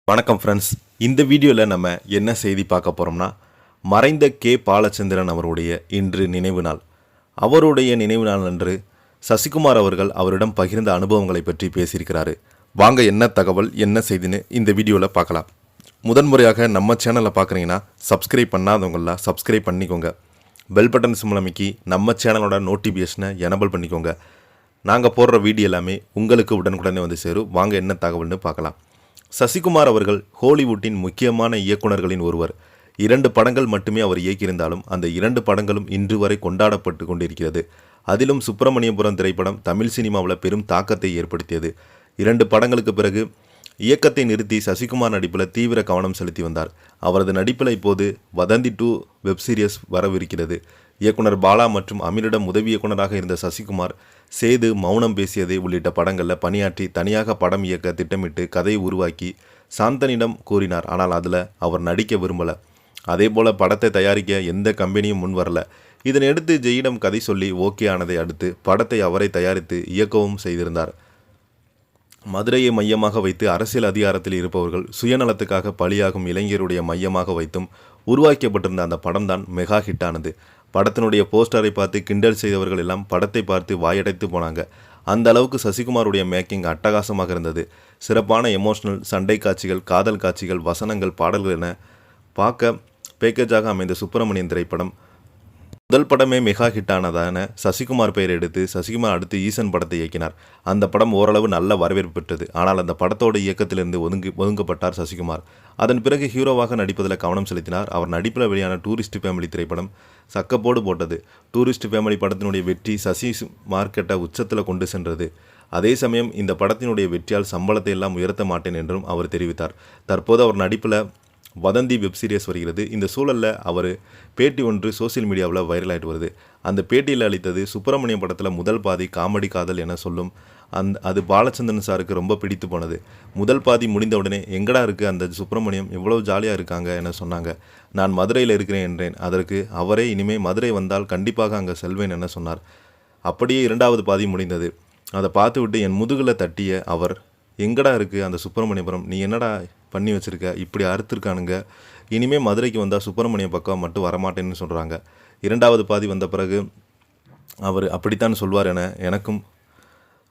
வணக்கம் ஃப்ரெண்ட்ஸ். இந்த வீடியோவில் நம்ம என்ன செய்தி பார்க்க போகிறோம்னா, மறைந்த கே பாலச்சந்திரன் அவருடைய இன்று நினைவு நாள். அவருடைய நினைவு நாள் அன்று சசிகுமார் அவர்கள் அவரிடம் பகிர்ந்த அனுபவங்களை பற்றி பேசியிருக்கிறாரு. வாங்க என்ன தகவல் என்ன செய்தின்னு இந்த வீடியோவில் பார்க்கலாம். முதன்முறையாக நம்ம சேனலை பார்க்குறீங்கன்னா சப்ஸ்கிரைப் பண்ணாதவங்களாம் சப்ஸ்கிரைப் பண்ணிக்கோங்க. பெல் பட்டன் சிம்பிள் அமைக்கி நம்ம சேனலோட நோட்டிஃபிகேஷனை எனபிள் பண்ணிக்கோங்க. நாங்கள் போடுற வீடியோ எல்லாமே உங்களுக்கு உடனுக்குடனே வந்து சேரும். வாங்க என்ன தகவல்னு பார்க்கலாம். சசிகுமார் அவர்கள் ஹாலிவுட்டின் முக்கியமான இயக்குநர்களின் ஒருவர். 2 படங்கள் மட்டுமே அவர் இயக்கியிருந்தாலும் அந்த 2 படங்களும் இன்று வரை கொண்டாடப்பட்டு கொண்டிருக்கிறது. அதிலும் சுப்பிரமணியபுரம் திரைப்படம் தமிழ் சினிமாவில் பெரும் தாக்கத்தை ஏற்படுத்தியது. 2 படங்களுக்கு பிறகு இயக்கத்தை நிறுத்தி சசிகுமார் நடிப்பில் தீவிர கவனம் செலுத்தி வந்தார். அவரது நடிப்பில் இப்போது வதந்தி 2 வெப்சீரிஸ் வரவிருக்கிறது. இயக்குனர் பாலா மற்றும் அமீரிடம் உதவி இயக்குனராக இருந்த சசிகுமார் சேது, மௌனம் பேசியதே உள்ளிட்ட படங்களில் பணியாற்றி தனியாக படம் இயக்க திட்டமிட்டு கதையை உருவாக்கி சாந்தனிடம் கூறினார். ஆனால் அதில் அவர் நடிக்க விரும்பலை. அதேபோல் படத்தை தயாரிக்க எந்த கம்பெனியும் முன் வரல. இதனையடுத்து ஜெயிடம் கதை சொல்லி ஓகே ஆனதை அடுத்து படத்தை அவரை தயாரித்து இயக்கவும் செய்திருந்தார். மதுரையை மையமாக வைத்து அரசியல் அதிகாரத்தில் இருப்பவர்கள் சுயநலத்துக்காக பலியாகும் இளைஞருடைய மையமாக வைத்தும் உருவாக்கப்பட்டிருந்த அந்த படம்தான் மெகா ஹிட் ஆனது. படத்தினுடைய போஸ்டரை பார்த்து கிண்டல் செய்தவர்கள் எல்லாம் படத்தை பார்த்து வாயடைத்து போனாங்க. அந்த அளவுக்கு சசிகுமாருடைய மேக்கிங் அட்டகாசமாக இருந்தது. சிறப்பான எமோஷனல் சண்டை காட்சிகள், காதல் காட்சிகள், வசனங்கள், பாடல்கள் என பார்க்க பேக்கேஜாக அமைந்த சுப்பிரமணியன் திரைப்படம் முதல் படமே மெகா ஹிட் ஆனதான சசிகுமார் பெயர் எடுத்து சசிகுமார் அடுத்து ஈசன் படத்தை இயக்கினார். அந்த படம் ஓரளவு நல்ல வரவேற்பு பெற்றது. ஆனால் அந்த படத்தோட இயக்கத்திலிருந்து ஒதுங்கப்பட்டார் சசிகுமார். அதன் பிறகு ஹீரோவாக நடிப்பதில் கவனம் செலுத்தினார். அவர் நடிப்பில் வெளியான டூரிஸ்ட் ஃபேமிலி திரைப்படம் சக்கப்போடு போட்டது. டூரிஸ்ட் ஃபேமிலி படத்தினுடைய வெற்றி சசி மார்க்கெட்டை உச்சத்தில் கொண்டு சென்றது. அதே சமயம் இந்த படத்தினுடைய வெற்றியால் சம்பளத்தை எல்லாம் உயர்த்த மாட்டேன் என்றும் அவர் தெரிவித்தார். தற்போது அவர் நடிப்பில் வதந்தி வெப்சீரிஸ் வருகிறது. இந்த சூழலில் அவர் பேட்டி ஒன்று சோசியல் மீடியாவில் வைரல் ஆகிட்டு வருது. அந்த பேட்டியில் அளித்தது சுப்பிரமணியம் படத்தில் முதல் பாதி காமெடி காதல் என சொல்லும். அது பாலச்சந்திரன் சாருக்கு ரொம்ப பிடித்து போனது. முதல் பாதி முடிந்தவுடனே எங்கடா இருக்குது அந்த சுப்பிரமணியம், எவ்வளோ ஜாலியாக இருக்காங்க என சொன்னாங்க. நான் மதுரையில் இருக்கிறேன் என்றேன். அதற்கு அவரே இனிமேல் மதுரை வந்தால் கண்டிப்பாக அங்கே செல்வேன் என சொன்னார். அப்படியே 2வது பாதி முடிந்தது. அதை பார்த்துவிட்டு என் முதுகில் தட்டிய அவர், எங்கடா இருக்குது அந்த சுப்பிரமணியபுரம், நீ என்னடா பண்ணி வச்சுருக்க, இப்படி அறுத்துருக்கானுங்க, இனிமேல் மதுரைக்கு வந்தால் சுப்பிரமணியம் பக்கம் மட்டும் வரமாட்டேன்னு சொல்கிறாங்க. 2வது பாதி வந்த பிறகு அவர் அப்படித்தான் சொல்வார் என எனக்கும்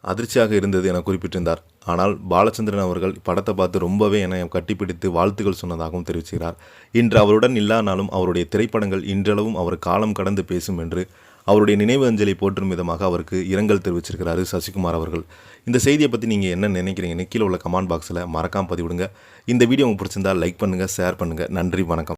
அதிர்ச்சியாக இருந்தது என குறிப்பிட்டிருந்தார். ஆனால் பாலச்சந்திரன் அவர்கள் படத்தை பார்த்து ரொம்பவே என்னை கட்டிப்பிடித்து வாழ்த்துக்கள் சொன்னதாகவும் தெரிவிக்கிறார். இன்று அவருடன் இல்லானாலும் அவருடைய திரைப்படங்கள் இன்றளவும் அவர் காலம் கடந்து பேசும் என்று அவருடைய நினைவு அஞ்சலி போற்றும் விதமாக அவருக்கு இரங்கல் தெரிவிச்சிருக்கிறாரு சசிகுமார் அவர்கள். இந்த செய்தியை பற்றி நீங்கள் என்ன நினைக்கிறீங்கன்னு கீழே உள்ள கமெண்ட் பாக்ஸில் மறக்காமல் பதிவிடுங்க. இந்த வீடியோ உங்களுக்கு பிடிச்சிருந்தால் லைக் பண்ணுங்கள், ஷேர் பண்ணுங்கள். நன்றி, வணக்கம்.